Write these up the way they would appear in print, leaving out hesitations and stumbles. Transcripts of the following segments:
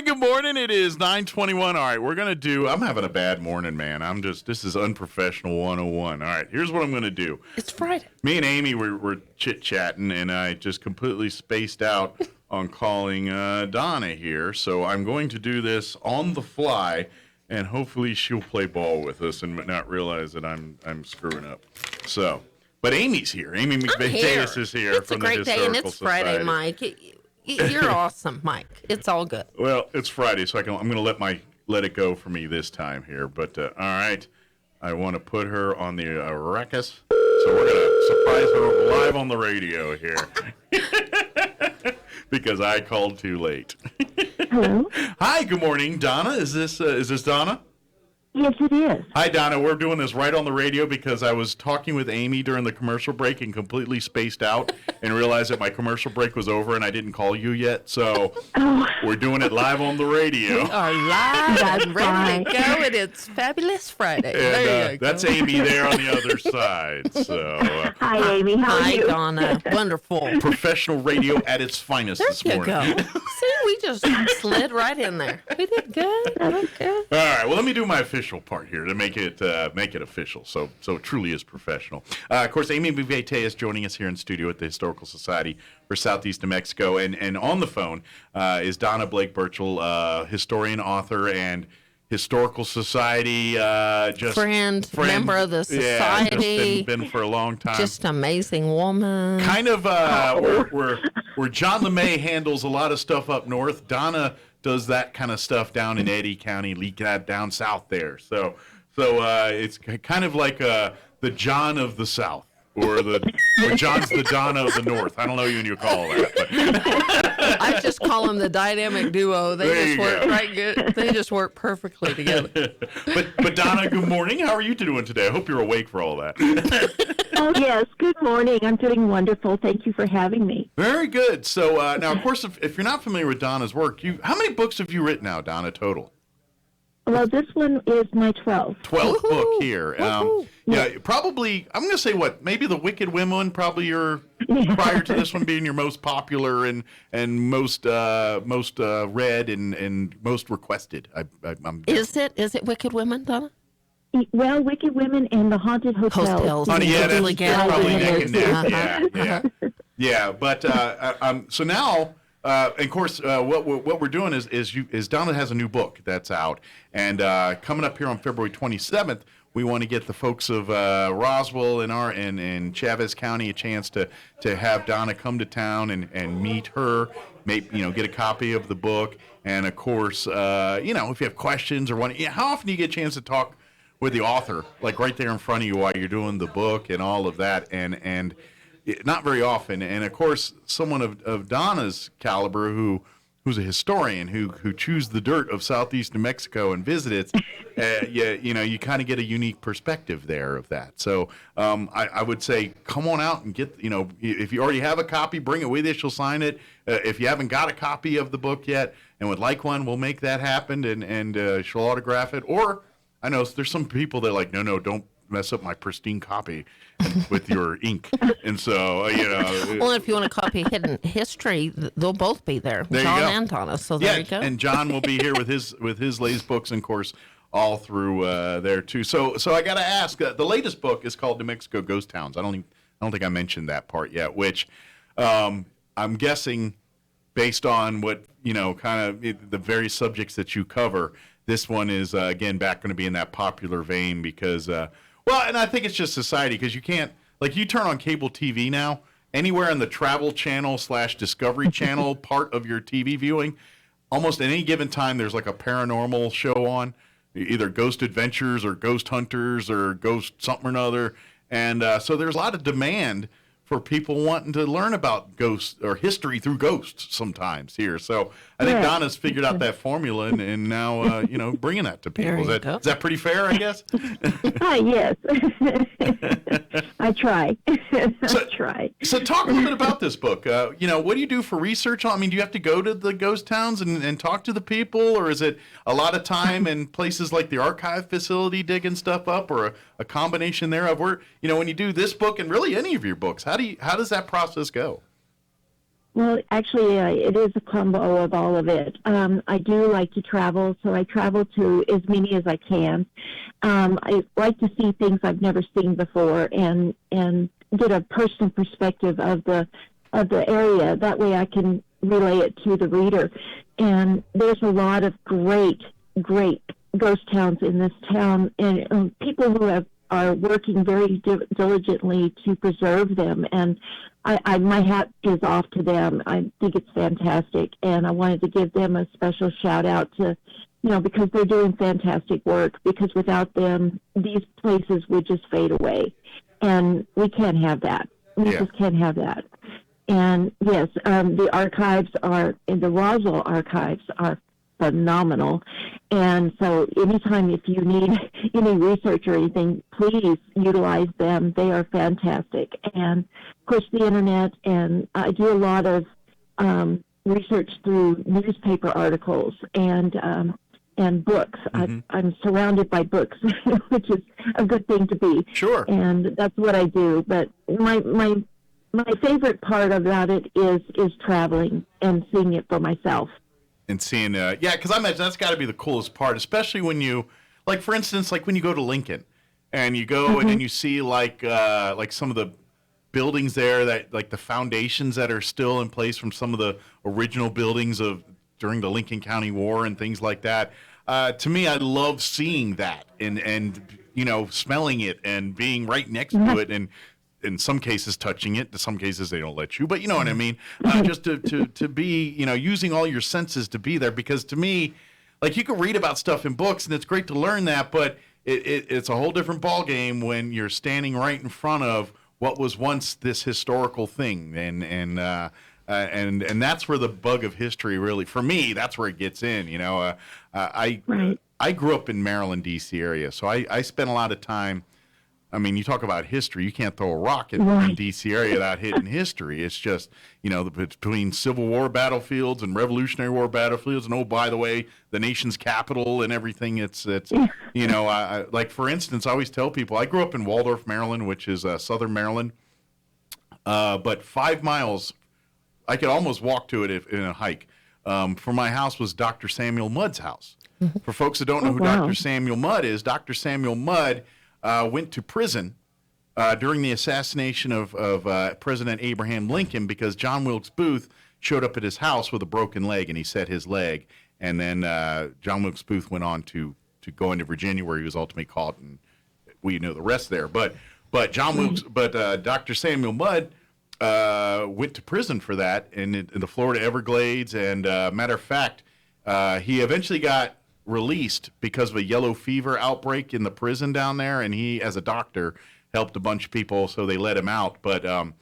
Good morning. It is 9:21. All right, I'm having a bad morning, man. This is unprofessional 101. All right, here's what I'm going to do. It's Friday. Me and Amy were chit-chatting, and I just completely spaced out on calling Donna here. So I'm going to do this on the fly, and hopefully she'll play ball with us and not realize that I'm screwing up. So, but Amy's here. Amy McVay-Tellez is here It's from a great the day, Historical and it's Society. Friday, Mike. You're awesome, Mike. It's all good. Well, it's Friday, so I'm going to let it go for me this time here. But all right, I want to put her on the ruckus, so we're going to surprise her live on the radio here because I called too late. Hello? Hi, good morning, Donna. Is this Donna? Yes, it is. Hi, Donna. We're doing this right on the radio because I was talking with Amy during the commercial break and completely spaced out and realized that my commercial break was over and I didn't call you yet. So we're doing it live on the radio. We are live That's and ready fine. to go, and it's Fabulous Friday. And There you go. that's Amy there on the other side. So Hi, Amy. How are Hi, you? Donna. Wonderful. professional radio at its finest There this you morning. go. See, we just slid right in there. We did good. Okay. All right. Well, let me do my official part here to make it official. So it truly is professional. Of course, Amy McVay-Tellez is joining us here in studio at the Historical Society for Southeast New Mexico, and on the phone is Donna Blake Birchell, historian, author, and Historical Society Friend, member of the society. Yeah, been for a long time. Just amazing woman. Kind of where John LeMay handles a lot of stuff up north, Donna does that kind of stuff down in Eddy County, Lee County, down south there. So it's kind of like the John of the South, or John's the Donna of the North. I don't know what you call that. But. I just call them the dynamic duo. They There just you work go. right good. They just work perfectly together. But Donna, good morning. How are you doing today? I hope you're awake for all that. Oh, yes. Good morning. I'm doing wonderful. Thank you for having me. Very good. So now, of course, if you're not familiar with Donna's work, how many books have you written now, Donna, total? Well, this one is my 12th. 12th Woohoo! book here. Woohoo! Yeah, probably, I'm going to say maybe The Wicked Women, probably prior to this one being your most popular and most read and most requested. I'm Is it Wicked Women, Donna? Well, Wicked Women and the Haunted Hotels. Hotels. Honey, yeah, that's Totally get it. probably neck and neck. Uh-huh. Yeah. But so now, of course, what we're doing is Donna has a new book that's out, and coming up here on February 27th, we want to get the folks of Roswell and Chavez County a chance to have Donna come to town and meet her, get a copy of the book, and of course, if you have questions or how often do you get a chance to talk with the author, like right there in front of you while you're doing the book and all of that, and not very often. And of course, someone of Donna's caliber who's a historian who chews the dirt of Southeast New Mexico and visits it, you kind of get a unique perspective there of that. So I would say come on out and get, if you already have a copy, bring it with you. She'll sign it. If you haven't got a copy of the book yet and would like one, we'll make that happen and she'll autograph it. Or I know there's some people that are like, no, don't mess up my pristine copy with your ink. And so, Well, if you want to copy Hidden History, they'll both be there. There you John go. and Donna. So there you go. And John will be here with his latest books, and of course, all through there too. So I got to ask, the latest book is called New Mexico Ghost Towns. I don't think I mentioned that part yet, which I'm guessing based on what kind of the various subjects that you cover. This one is again back going to be in that popular vein because, and I think it's just society because you can't you turn on cable TV now anywhere in the Travel Channel / Discovery Channel part of your TV viewing. Almost at any given time, there's like a paranormal show on, either Ghost Adventures or Ghost Hunters or Ghost something or another, and so there's a lot of demand for people wanting to learn about ghosts or history through ghosts sometimes here. So I think Donna's figured out that formula and now, bringing that to people. There you Is go. that pretty fair, I guess? Hi, yes. I try. I try. So talk a little bit about this book. What do you do for research? Do you have to go to the ghost towns and talk to the people, or is it a lot of time in places like the archive facility digging stuff up, or a combination thereof? Where, when you do this book and really any of your books, how does that process go? Well, actually, it is a combo of all of it. I do like to travel, so I travel to as many as I can. I like to see things I've never seen before, and get a personal perspective of the area. That way, I can relay it to the reader. And there's a lot of great ghost towns in this town, and people who are working very diligently to preserve them. And my hat is off to them. I think it's fantastic, and I wanted to give them a special shout out to, because they're doing fantastic work. Because without them, these places would just fade away, and we can't have that. We just can't have that. And yes, the archives the Roswell archives are phenomenal. And so anytime if you need any research or anything, please utilize them. They are fantastic. And of course the internet, and I do a lot of research through newspaper articles and books. Mm-hmm. I'm surrounded by books, which is a good thing to be. Sure. And that's what I do. But my favorite part about it is traveling and seeing it for myself. And seeing, because I imagine that's got to be the coolest part, especially when you, like, for instance, like when you go to Lincoln and you go and you see like some of the buildings there, that like the foundations that are still in place from some of the original buildings of during the Lincoln County War and things like that. To me, I love seeing that and smelling it and being right next to it, and in some cases touching it. In some cases they don't let you, but you know what I mean. Just to be, using all your senses to be there, because to me, like, you can read about stuff in books and it's great to learn that, but it's a whole different ball game when you're standing right in front of what was once this historical thing, and that's where the bug of history really, for me, that's where it gets in. I grew up in Maryland, D.C. area, so I spent a lot of time. I mean, you talk about history, you can't throw a rock in D.C. area without hitting history. It's just, between Civil War battlefields and Revolutionary War battlefields, and, oh, by the way, the nation's capital and everything. It's like, for instance, I always tell people, I grew up in Waldorf, Maryland, which is southern Maryland, but 5 miles, I could almost walk to it in a hike. From my house was Dr. Samuel Mudd's house. For folks that don't know who Dr. Samuel Mudd is, Dr. Samuel Mudd went to prison during the assassination of President Abraham Lincoln, because John Wilkes Booth showed up at his house with a broken leg, and he set his leg. And then John Wilkes Booth went on to go into Virginia, where he was ultimately caught, and we know the rest there. But Dr. Samuel Mudd went to prison for that in the Florida Everglades. And matter of fact, he eventually got released because of a yellow fever outbreak in the prison down there, and he, as a doctor, helped a bunch of people, so they let him out. But I'm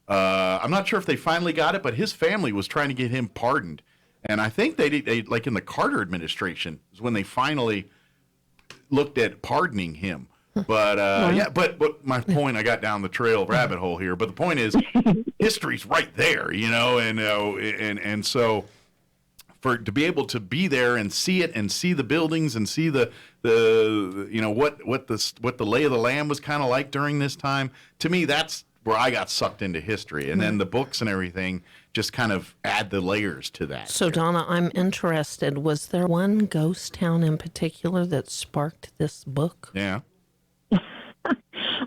not sure if they finally got it, but his family was trying to get him pardoned, and I think they like in the Carter administration is when they finally looked at pardoning him. But but my point, I got down the trail rabbit hole here, but the point is, history's right there, and so to be able to be there and see it and see the buildings and see the what the lay of the land was kind of like during this time, to me, that's where I got sucked into history. And then the books and everything just kind of add the layers to that. So, Donna, I'm interested. Was there one ghost town in particular that sparked this book? Yeah.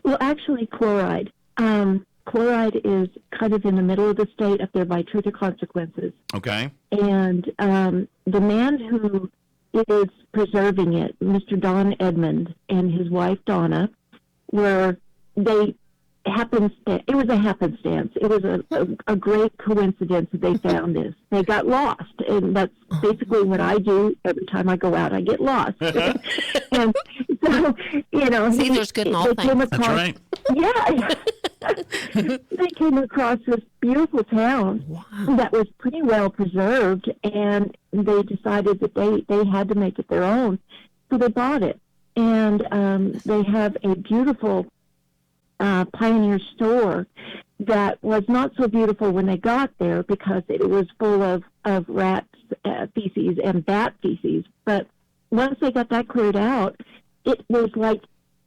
Well, actually, Chloride. Chloride is kind of in the middle of the state up there by Truth or Consequences. Okay. And the man who is preserving it, Mr. Don Edmond and his wife Donna, it was a happenstance. It was a great coincidence that they found this. They got lost, and that's basically what I do every time I go out. I get lost. And so, See, there's good in all things. That's right. Yeah. They came across this beautiful town that was pretty well preserved, and they decided that they had to make it their own. So they bought it, and they have a beautiful pioneer store that was not so beautiful when they got there because it was full of rat feces and bat feces. But once they got that cleared out, it was like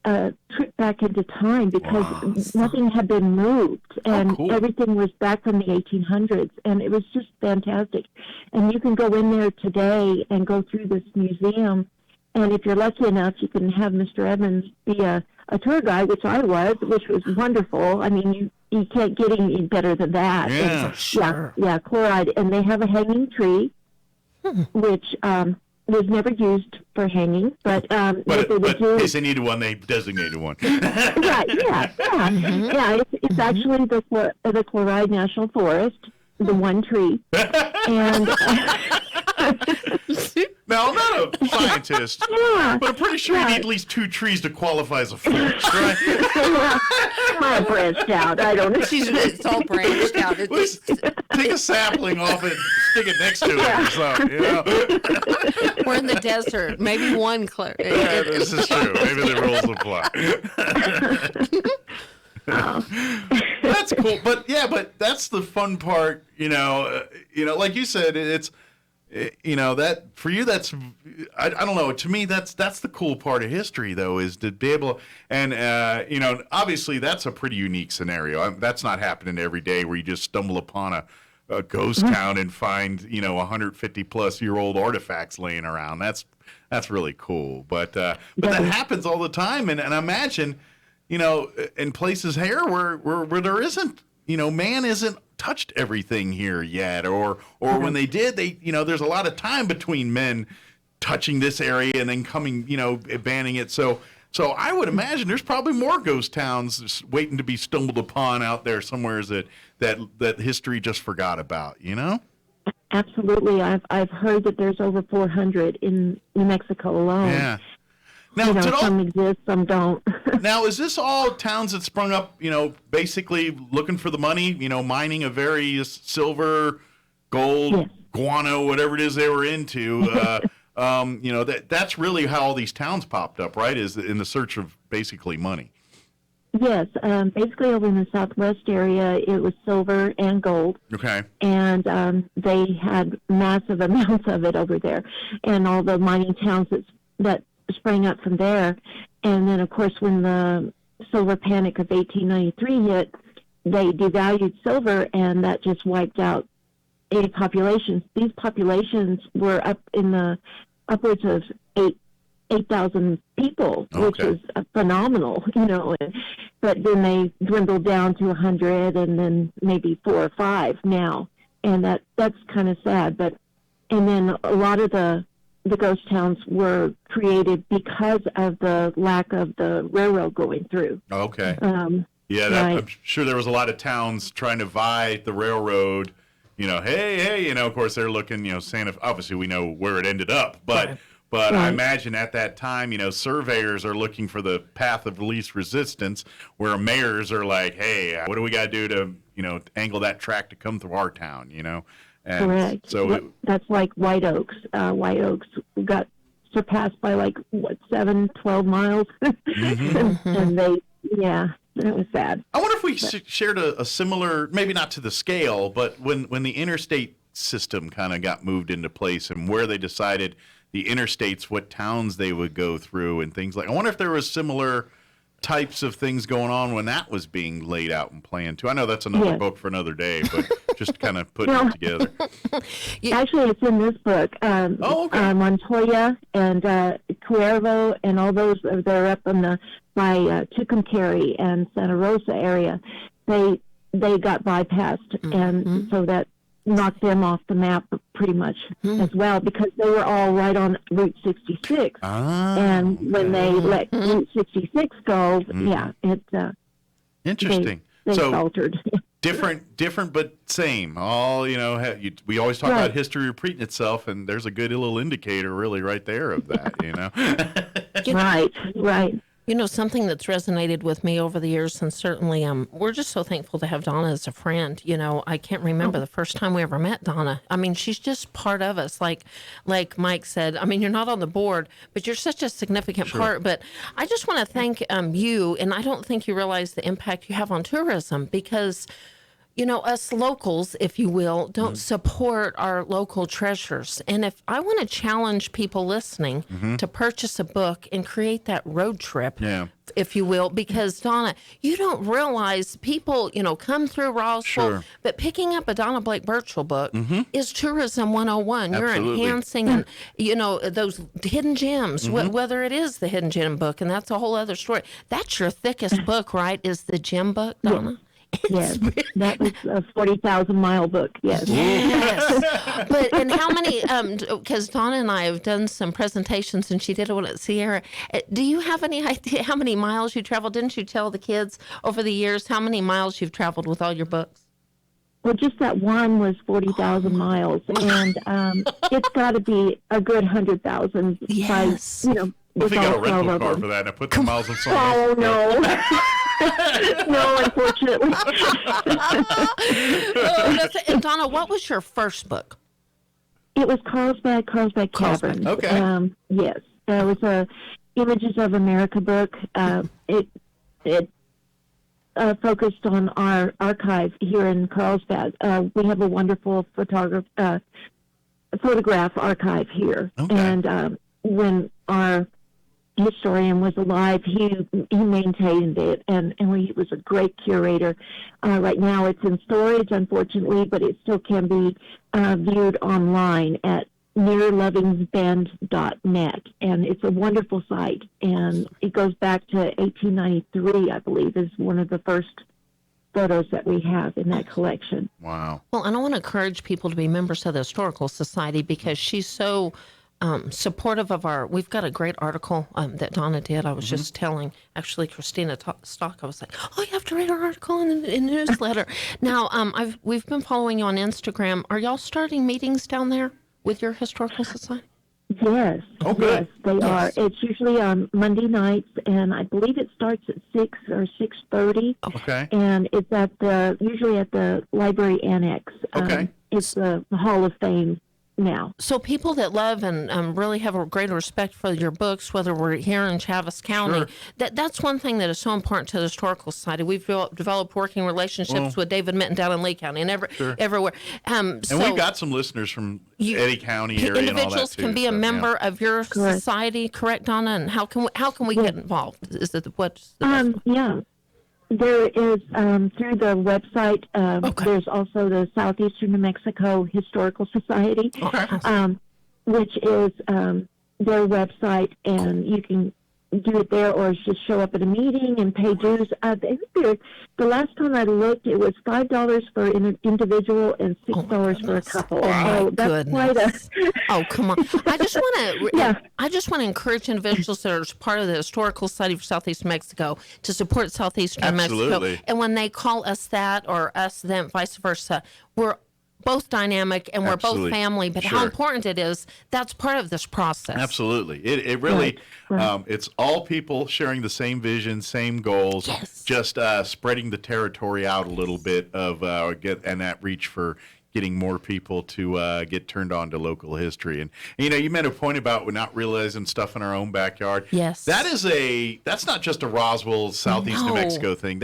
a trip back into time because Wow. nothing had been moved and cool. everything was back from the 1800s, and it was just fantastic. And you can go in there today and go through this museum, and if you're lucky enough, you can have Mr. Evans be a tour guide, which I was, which was wonderful. I mean, you can't get any better than that. Yeah. And, Sure. yeah, chloride. And they have a hanging tree, which was never used for hanging, but what they would But do in case they needed one, they designated one. right, yeah. It's actually the Chloride National Forest, the one tree, and Now, I'm not a scientist, yeah, but I'm pretty sure you need at least 2 trees to qualify as a forest, right? I branched out. I don't know. It's all branched out. Let's take a sapling off it, stick it next to it or something, you know? We're in the desert. Maybe one clear. Yeah, this is true. Maybe the rules apply. That's cool, but that's the fun part. Like you said, it's that for you. That's I don't know. To me, that's the cool part of history, though, is to be able and obviously that's a pretty unique scenario. That's not happening every day where you just stumble upon a ghost town and find 150 plus year old artifacts laying around. That's really cool. But that happens all the time, and I imagine in places here where there isn't man isn't touched everything here yet, or when they did, there's a lot of time between men touching this area and then coming banning it. So I would imagine there's probably more ghost towns waiting to be stumbled upon out there somewhere that history just forgot about, Absolutely, I've heard that there's over 400 in New Mexico alone. Yeah. Now, some exist, some don't. Now, is this all towns that sprung up, basically looking for the money, mining of various silver, gold, Yes. guano, whatever it is they were into? That's really how all these towns popped up, right? Is in the search of basically money. Yes, basically over in the southwest area, it was silver and gold. Okay. And they had massive amounts of it over there, and all the mining towns that sprang up from there. And then, of course, when the silver panic of 1893 hit, they devalued silver, and that just wiped out any populations. These populations were up in the upwards of 8,000 people, which is phenomenal, But then they dwindled down to 100, and then maybe 4 or 5 now, and that's kind of sad. And then a lot of the ghost towns were created because of the lack of the railroad going through. Okay. Right. I'm sure there was a lot of towns trying to vie the railroad. Hey, of course they're looking. Santa. Obviously, we know where it ended up, but I imagine at that time, surveyors are looking for the path of least resistance, where mayors are like, hey, what do we got to do to angle that track to come through our town? And correct. So that's like White Oaks. White Oaks got surpassed by 12 miles, and it was sad. I wonder if we shared a similar, maybe not to the scale, but when the interstate system kind of got moved into place and where they decided the interstates, what towns they would go through and things like. I wonder if there was similar types of things going on when that was being laid out and planned too. I know that's another book for another day, but just kind of putting it together. Actually, it's in this book. Montoya and Cuervo and all those, they're up by Tucumcari and Santa Rosa area. They got bypassed, and so that knocked them off the map pretty much as well, because they were all right on Route 66. And when they let Route 66 go, it's interesting. They so faltered. different, but same. All we always talk about history repeating itself, and there's a good little indicator, really, right there of that. Right. Something that's resonated with me over the years, and certainly we're just so thankful to have Donna as a friend. I can't remember the first time we ever met Donna. I mean, she's just part of us. Like Mike said, I mean, you're not on the board, but you're such a significant part. But I just want to thank you, and I don't think you realize the impact you have on tourism, because us locals, if you will, don't support our local treasures. And if I want to challenge people listening to purchase a book and create that road trip, if you will, because Donna, you don't realize people, come through Roswell, but picking up a Donna Blake Birchell book is tourism 101. Absolutely. You're enhancing, and those hidden gems, whether it is the hidden gem book, and that's a whole other story. That's your thickest book, right? Is the gem book, Donna? Yes, that was a 40,000-mile book. Yes. Yes. And how many? Because Donna and I have done some presentations, and she did one at Sierra. Do you have any idea how many miles you traveled? Didn't you tell the kids over the years how many miles you've traveled with all your books? Well, just that one was 40,000 miles, and it's got to be a good 100,000. Yes. If you got a rental car for that, and I put the miles on someone else. Oh, no. No, unfortunately. And Donna, what was your first book? It was Carlsbad Caverns. Okay. Yes, that was a Images of America book. It focused on our archive here in Carlsbad. We have a wonderful photograph archive here, and when our historian was alive, he maintained it, and he was a great curator. Right now it's in storage, unfortunately, but it still can be viewed online at nearlovingsbend.net, and it's a wonderful site, and it goes back to 1893, I believe, is one of the first photos that we have in that collection. Wow. Well, and I want to encourage people to be members of the Historical Society, because she's so supportive of we've got a great article that Donna did. I was just telling, actually, Christina Stock, I was like, oh, you have to read our article in the newsletter. Now, we've been following you on Instagram. Are y'all starting meetings down there with your Historical Society? Yes. Oh, good. Yes, they are. It's usually on Monday nights, and I believe it starts at 6 or 6:30. Okay. And it's usually at the library annex. Okay. It's the Hall of Fame now. So people that love and really have a great respect for your books, whether we're here in Chaves County, that's one thing that is so important to the Historical Society. We've developed working relationships with David Minton down in Lee County and everywhere. And we've got some listeners from Eddy County area and all that individuals too. can be a member of your society, correct, Donna? And how can we get involved? Is it what's the yeah. There is, through the website, there's also the Southeastern New Mexico Historical Society, which is their website, and you can do it there or just show up at a meeting and pay dues. The last time I looked, it was $5 for an individual and $6 for a couple. Oh, that's quite a... Oh, come on. I just want to encourage individuals that are part of the Historical Society for Southeast Mexico to support Southeastern Mexico. And when they call us that or us them, vice versa, we're both dynamic and we're both family, but how important it is, that's part of this process. Absolutely. It really, it's all people sharing the same vision, same goals, just spreading the territory out a little bit and that reach for getting more people to get turned on to local history. And you made a point about we're not realizing stuff in our own backyard. Yes. That's not just a Roswell, Southeast New Mexico thing.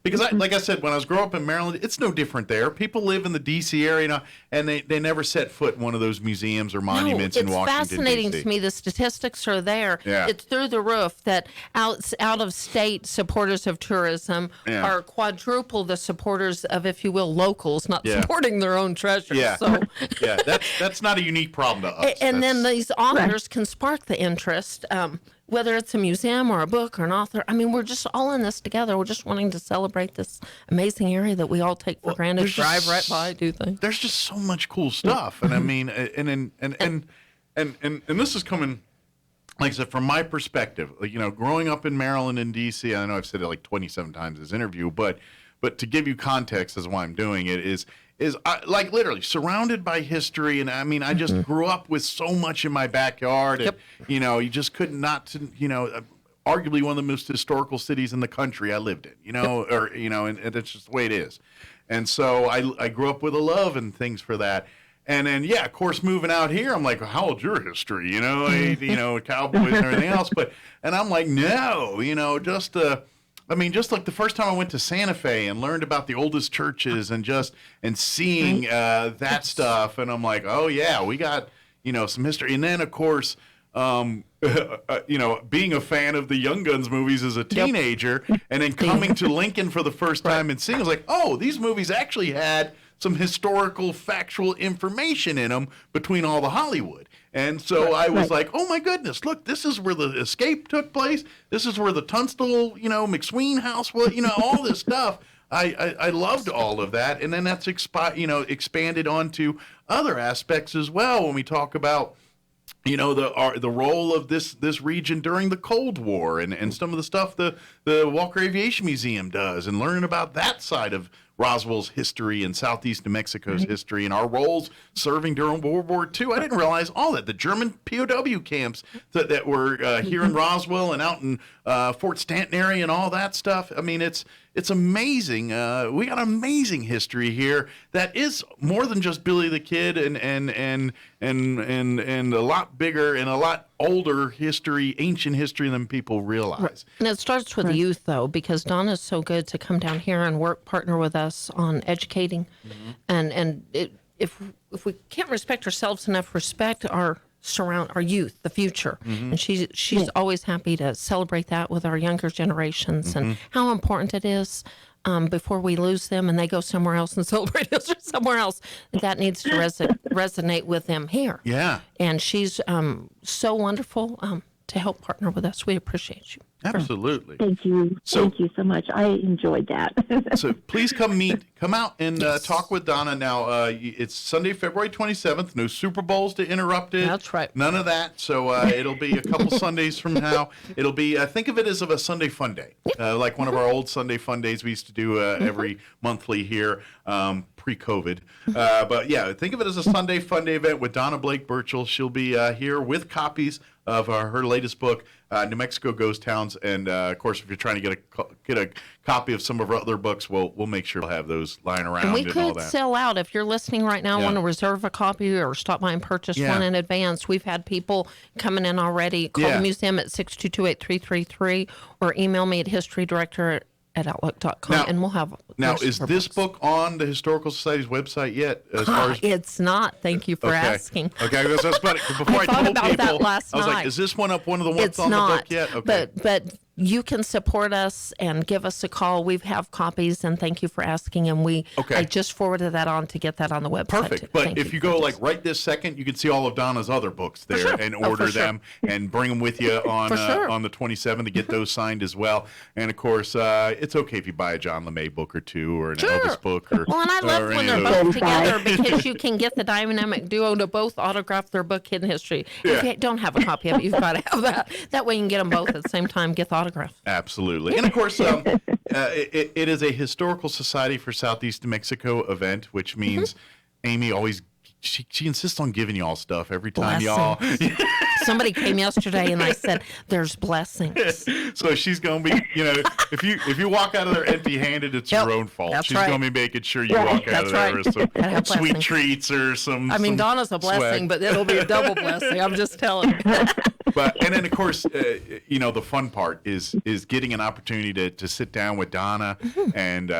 Because like I said, when I was growing up in Maryland, it's no different there. People live in the D.C. area, and they never set foot in one of those museums or monuments in Washington, D.C. It's fascinating to me. The statistics are there. Yeah. It's through the roof that out-of-state supporters of tourism are quadruple the supporters of, if you will, locals, not supporting their own treasures. Yeah. So. That's not a unique problem to us. And then these authors can spark the interest, whether it's a museum or a book or an author. I mean, we're just all in this together. We're just wanting to celebrate this amazing area that we all take for granted. Drive right by, do things. There's just so much cool stuff, and I mean, and this is coming, like I said, from my perspective. Growing up in Maryland and D.C., I know I've said it like 27 times in this interview, but to give you context as why I'm doing it is like literally surrounded by history. And I mean, I just grew up with so much in my backyard. And, you just could not, arguably one of the most historical cities in the country I lived in, and it's just the way it is. And so I grew up with a love and things for that. And then, of course, moving out here, I'm like, well, how old's your history? Cowboys and everything else. And I'm like, no, just I mean, just like the first time I went to Santa Fe and learned about the oldest churches and seeing that stuff, and I'm like, oh yeah, we got some history. And then of course, being a fan of the Young Guns movies as a teenager, and then coming to Lincoln for the first time and seeing, I was like, oh, these movies actually had some historical, factual information in them between all the Hollywood. And so I was like, oh my goodness, look, this is where the escape took place. This is where the Tunstall, McSween house was, all this stuff. I loved all of that. And then that's expanded onto other aspects as well when we talk about the role of this region during the Cold War and some of the stuff the Walker Aviation Museum does, and learning about that side of Roswell's history and Southeast New Mexico's history and our roles serving during World War II. I didn't realize all that. The German POW camps that were here in Roswell and out in Fort Stanton area and all that stuff. I mean, it's amazing. We got amazing history here that is more than just Billy the Kid and a lot bigger and a lot older history, ancient history than people realize. And it starts with youth, though, because Donna's so good to come down here and partner with us on educating. If we can't respect ourselves enough, respect our youth, the future. And she's always happy to celebrate that with our younger generations and how important it is before we lose them and they go somewhere else and celebrate us or somewhere else. That needs to resonate with them here. Yeah. And she's so wonderful to help partner with us. We appreciate you. Absolutely. Thank you. Thank you so much. I enjoyed that. So please come out and talk with Donna. Now, it's Sunday, February 27th. No Super Bowls to interrupt it. That's right. None of that. So it'll be a couple Sundays from now. It'll be, think of it as a Sunday fun day, like one of our old Sunday fun days we used to do every monthly here. Pre-COVID. But yeah, think of it as a Sunday fun day event with Donna Blake Birchell. She'll be here with copies of her latest book, New Mexico Ghost Towns. And of course, if you're trying to get a copy of some of our other books, we'll make sure to have those lying around and we all could that. sell out. If you're listening right now, want to reserve a copy or stop by and purchase one in advance. We've had people coming in already. Call the museum at 622-8333 or email me at historydirector@outlook.com, and we'll have. Now, is this book on the Historical Society's website yet? It's not. Thank you for asking. Okay, that's about it. Before I thought told about people, that last I was like, night. is this one up one of the ones It's on not, the book yet? Okay. But you can support us and give us a call. We have copies, and thank you for asking. And I just forwarded that on to get that on the website. Perfect. Too. But Thank if you go right this second, you can see all of Donna's other books there and order them and bring them with you on the 27th to get those signed as well. And of course, it's okay if you buy a John LeMay book or two or an Elvis book. Or, well, and I love when they're both together because you can get the dynamic duo to both autograph their book, Hidden History. If you don't have a copy of it, you've got to have that. That way you can get them both at the same time, get the autograph. Absolutely. And of course, it is a Historical Society for Southeast New Mexico event, which means Amy always, she insists on giving you all stuff every time y'all. Somebody came yesterday and I said, "There's blessings." So she's going to be, if you walk out of there empty-handed, it's your own fault. She's going to be making sure you walk out of there with some sweet treats or some. I mean, Donna's a blessing, but it'll be a double blessing. I'm just telling you. And then of course, the fun part is getting an opportunity to sit down with Donna and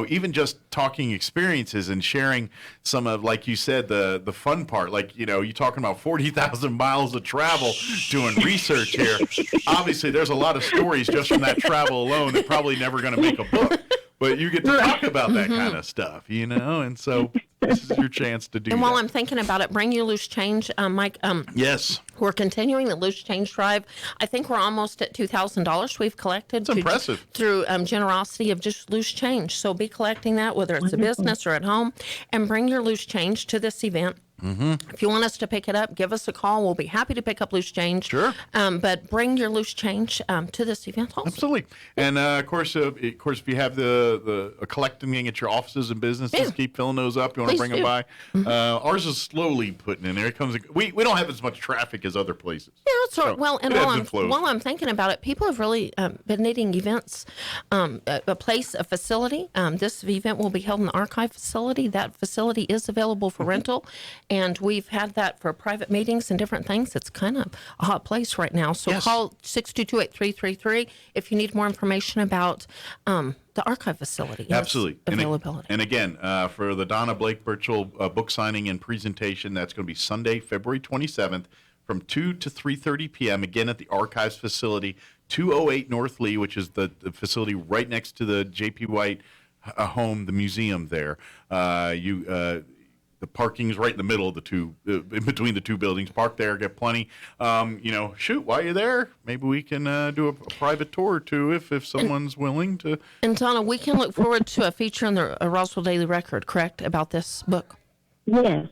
even just talking experiences and sharing some of, like you said, the fun part. Like you're talking about 40,000 miles of travel doing research here. Obviously, there's a lot of stories just from that travel alone that probably never going to make a book. But you get to talk about that kind of stuff, and so this is your chance to do that. And while I'm thinking about it, bring your loose change, Mike. Yes. We're continuing the loose change drive. I think we're almost at $2,000 we've collected. It's impressive. Through generosity of just loose change. So be collecting that, whether it's a business or at home, and bring your loose change to this event. If you want us to pick it up, give us a call. We'll be happy to pick up loose change. Sure. But bring your loose change to this event also. Absolutely. And of course, if you have the collecting at your offices and businesses, keep filling those up. You want to bring them by. Ours is slowly putting in there. It comes. We don't have as much traffic as other places. Yeah, so well, and while I'm thinking about it, people have really been needing events, a place, a facility. This event will be held in the archive facility. That facility is available for rental. And we've had that for private meetings and different things. It's kind of a hot place right now. So Yes. call 622-8333 if you need more information about the archive facility. And its Absolutely. availability. And again, for the Donna Blake Birchell book signing and presentation, that's going to be Sunday, February 27th from 2 to 3:30 p.m. Again at the Archives facility, 208 North Lee, which is the facility right next to the J.P. White home, the museum there. The parking is right in the middle of the two, in between the two buildings. Park there, get plenty. Shoot, while you're there, maybe we can do a private tour or two if someone's willing to. And Donna, we can look forward to a feature in the Roswell Daily Record, correct, about this book? Yes.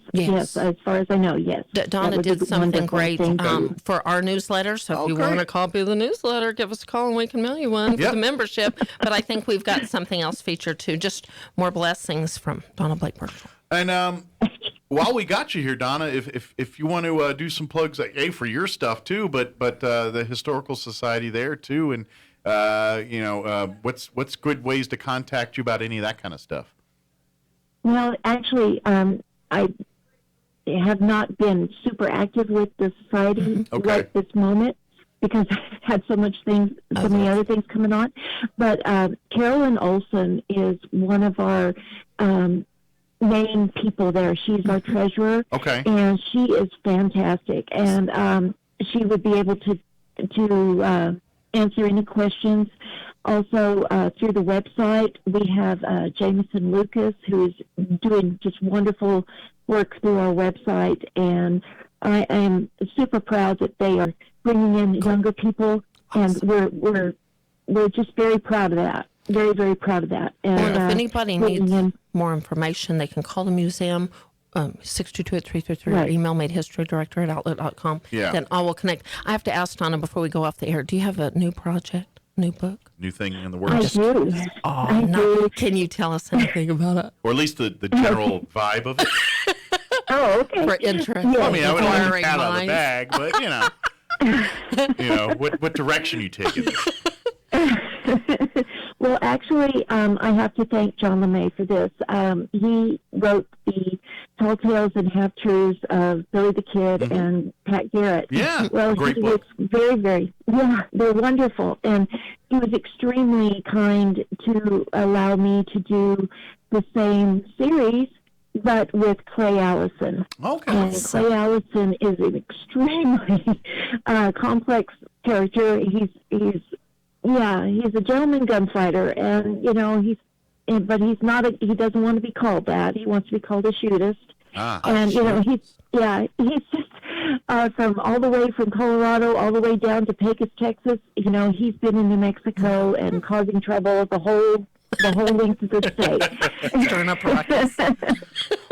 As far as I know, yes. Donna That would be did something wonderful. great Thank you. for our newsletter. So if Oh, you great. want a copy of the newsletter, give us a call and we can mail you one for Yep. the membership. But I think we've got something else featured too. Just more blessings from Donna Blake Birchell. And while we got you here, Donna, if you want to do some plugs, for your stuff too, but the Historical Society there too, and what's good ways to contact you about any of that kind of stuff? Well, actually, I have not been super active with the society Okay. right this moment because I had so many other things coming on. But Carolyn Olson is one of our main people there. She's our treasurer. Okay. And she is fantastic. And she would be able to answer any questions. Also, through the website, we have Jameson Lucas, who is doing just wonderful work through our website. And I am super proud that they are bringing in younger people, and we're just very proud of that. Very, very proud of that. And Well, if anybody bringing needs in- more information, they can call the museum, 622-8333, or Right. email madehistorydirector@outlook.com. Yeah. Then I will connect. I have to ask Donna before we go off the air, do you have a new project, new book? New thing in the I works, do. Oh, I no. do. Can you tell us anything about it? or at least the general vibe of it. Oh, okay. For interest. Yeah. I mean, I would let the Inquiring cat out of the minds. bag, but what direction you take it. Well, actually, I have to thank John LeMay for this. He wrote the Tall Tales and Half Truths of Billy the Kid and Pat Garrett. Yeah, well, great he book. was very, very, they're wonderful. And he was extremely kind to allow me to do the same series, but with Clay Allison. Okay. And Clay Allison is an extremely complex character. He's a gentleman gunfighter, and but he's not. He doesn't want to be called that. He wants to be called a shootist. And he's just from all the way from Colorado all the way down to Pecos, Texas. He's been in New Mexico and causing trouble the whole length of the state. Stirring up ruckus.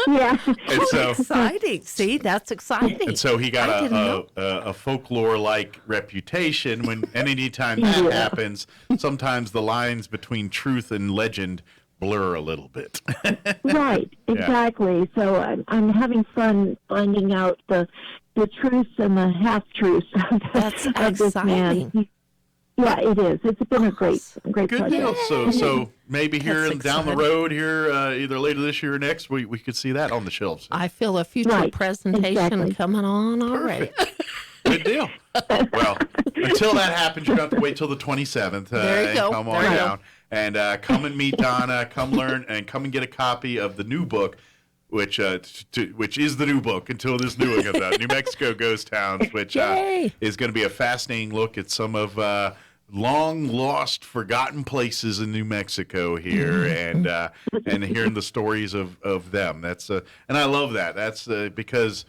Yeah. And so, Exciting. See, that's exciting. and so he I got didn't know. a folklore-like reputation. Anytime that Yeah. happens, sometimes the lines between truth and legend blur a little bit. Right, exactly. So I'm having fun finding out the truths and the half truths That's of this man. exciting. Yeah, it is. It's been a great Good project. deal. So maybe here That's down the exciting. road here, either later this year or next, we could see that on the shelves. I feel a future Right, presentation exactly. coming on already. Good deal. Well, until that happens, you're going to have to wait till the 27th. There you and go. Come on There you go. down and come and meet Donna. Come learn and come and get a copy of the new book, which is the new book until this new one comes out, New Mexico Ghost Towns, which Yay. is going to be a fascinating look at some of long lost, forgotten places in New Mexico here, and hearing the stories of them. That's and I love that. That's because.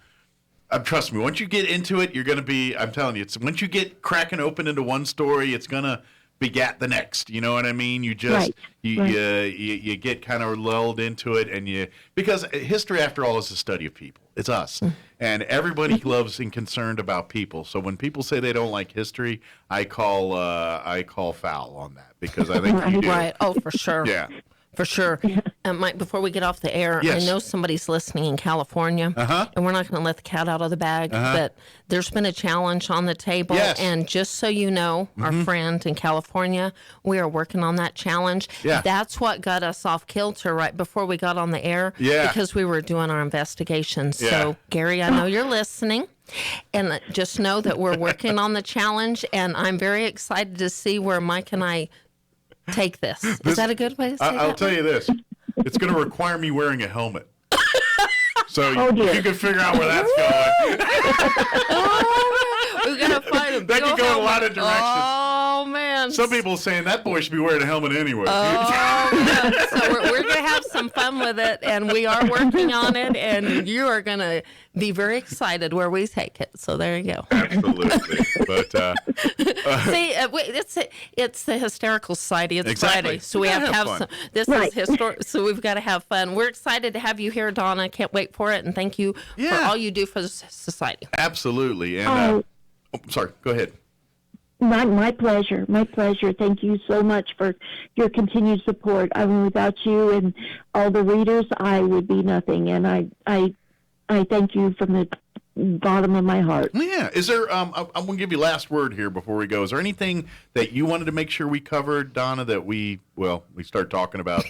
Trust me, once you get into it, you're going to be, I'm telling you, once you get cracking open into one story, it's going to begat the next. You know what I mean? You just, Right. you get kind of lulled into it, because history, after all, is the study of people. It's us. And everybody loves and concerned about people. So when people say they don't like history, I call foul on that, because I think you do. Right. Oh, for sure. Yeah. For sure. Mike, before we get off the air, Yes. I know somebody's listening in California, and we're not going to let the cat out of the bag, but there's been a challenge on the table. Yes. And just so you know, our friend in California, we are working on that challenge. Yeah. That's what got us off kilter right before we got on the air, Yeah. because we were doing our investigation. Yeah. So, Gary, I know you're listening. And just know that we're working on the challenge, and I'm very excited to see where Mike and I take this. Is that a good way to say that? I'll tell you this. It's going to require me wearing a helmet. So dear. you can figure out where that's going. We've got to find him. That could go in a lot of directions. Oh, man. Some people are saying that boy should be wearing a helmet anyway. Yeah. So we're going to have some fun with it, and we are working on it, and you are going to be very excited where we take it. So there you go. Absolutely. But See, it's the Hysterical Society. It's Exactly. Friday, so we Yeah, have to have have fun. some. This Right. is historic, so we've got to have fun. We're excited to have you here, Donna. Can't wait for it, and thank you for Yeah. all you do for the society. absolutely. And sorry, go ahead. My pleasure. My pleasure. Thank you so much for your continued support. I mean, without you and all the readers, I would be nothing. And I thank you from the bottom of my heart. Yeah. Is there? I'm going to give you last word here before we go. Is there anything that you wanted to make sure we covered, Donna? That we start talking about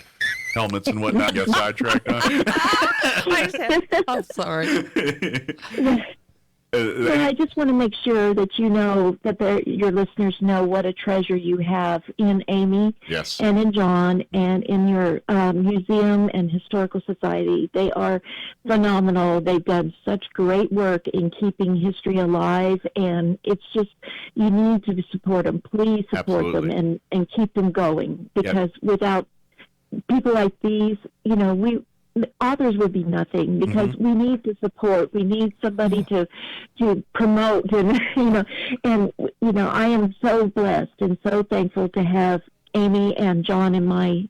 helmets and whatnot. Get sidetracked on. I'm sorry. Well, I just want to make sure that you know that your listeners know what a treasure you have in Amy Yes. and in John and in your museum and historical society. They are phenomenal. They've done such great work in keeping history alive, and it's just, you need to support them. Please support Absolutely. them and keep them going, because without people like these, authors would be nothing, because we need to support. We need somebody to promote, and I am so blessed and so thankful to have Amy and John in my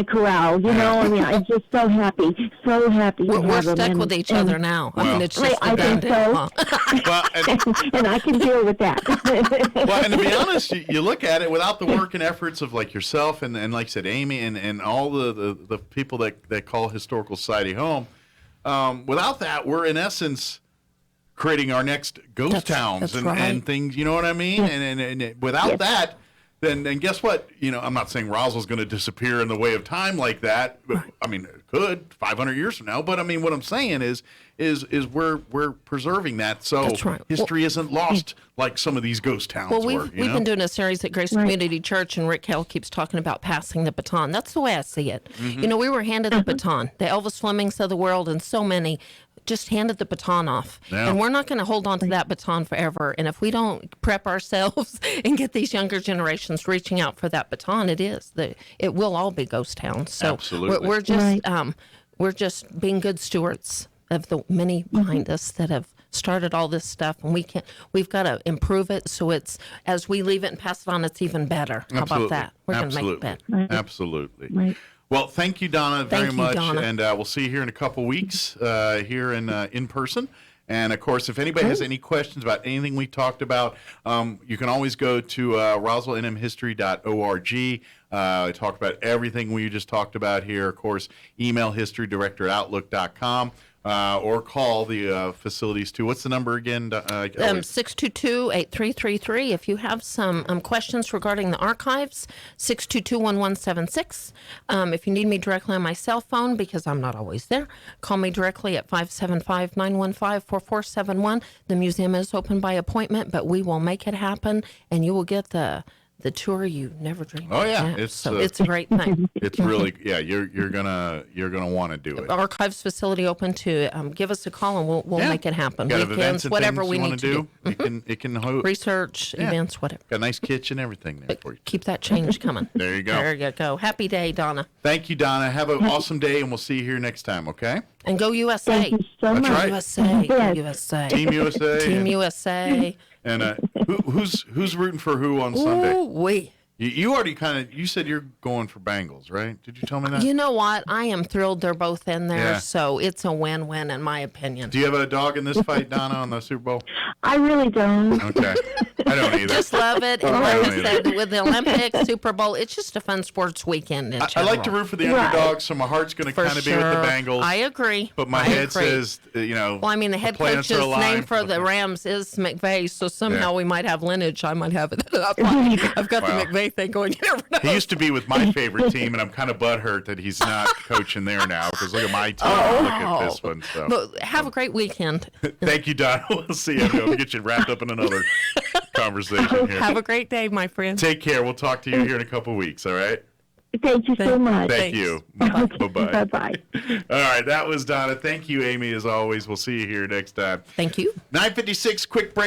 corral. I mean, I'm just so happy to We're have them. stuck and- with each and- other now. I mean, it's Right, just I think abandoned, so. huh? Well, and I can deal with that. well, and to be honest, you look at it without the work and efforts of like yourself and like I said, Amy and all the people that call Historical Society home. Without that, we're in essence creating our next ghost towns that's and right. things. You know what I mean? And without that, then guess what? I'm not saying Rosl's going to disappear in the way of time like that. But, I mean, it could 500 years from now. But I mean, what I'm saying is we're preserving that so That's right. history isn't lost like some of these ghost towns Well, were. we've You know? been doing a series at Grace Community Church, and Rick Hale keeps talking about passing the baton. That's the way I see it. We were handed the baton. The Elvis Flemings of the world and so many just handed the baton off. Yeah. And we're not going to hold on to that baton forever. And if we don't prep ourselves and get these younger generations reaching out for that baton, it will all be ghost towns. So Absolutely. we're just being good stewards of the many behind us that have started all this stuff, and we've got to improve it so it's, as we leave it and pass it on, it's even better. How about that? We're going to make it better. Absolutely. Right. Well, thank you, Donna, very you, much, Donna. and we'll see you here in a couple weeks here in person. And of course, if anybody has any questions about anything we talked about, you can always go to roswellnmhistory.org. Talk about everything we just talked about here. Of course, email historydirector@outlook.com. Or call the facilities too. What's the number again? 622-8333. If you have some questions regarding the archives, 622-1176. If you need me directly on my cell phone, because I'm not always there, call me directly at 575-915-4471. The museum is open by appointment, but we will make it happen, and you will get the tour you never dreamed Oh, of. yeah. It's a great thing. It's really you're gonna want to do it. Archives facility open to give us a call, and we'll Yeah. make it happen. Got events Weekends, and whatever things we you need wanna to do. It can Research, events, whatever. Got a nice kitchen, everything there for you. Keep that change coming. There you go. There you go. Happy day, Donna. Thank you, Donna. Have an awesome day, and we'll see you here next time. Okay? And go USA. Thank you so That's much. right. USA. Go Yes. USA. Team USA. Team USA. And who's rooting for who on Sunday? Ooh, wee. You already you said you're going for Bengals, right? Did you tell me that? You know what? I am thrilled they're both in there, Yeah. so it's a win-win in my opinion. Do you have a dog in this fight, Donna, on the Super Bowl? I really don't. Okay. I don't either. Just love it. And I like don't I said, with the Olympics, Super Bowl, it's just a fun sports weekend in I general. like to root for the Right. underdogs, so my heart's going to For kind of be with the sure. Bengals. I agree. But my I head agree. says, Well, I mean, the head planets coach's are aligned name for the future. Rams is McVay, so somehow Yeah. we might have lineage. I might have it. I've got Wow. the McVay thing going. You never know. He used to be with my favorite team, and I'm kind of butthurt that he's not coaching there now because look at my team. Look at this one. So. But have a great weekend. Thank you, Don. We'll see you. We'll get you wrapped up in another conversation here. Have a great day, my friend. Take care. We'll talk to you here in a couple weeks, all right? Thank you so much. Thank Thanks. you. Okay, Bye-bye. bye-bye. All right, that was Donna. Thank you, Amy, as always. We'll see you here next time. Thank you. 9:56, quick break.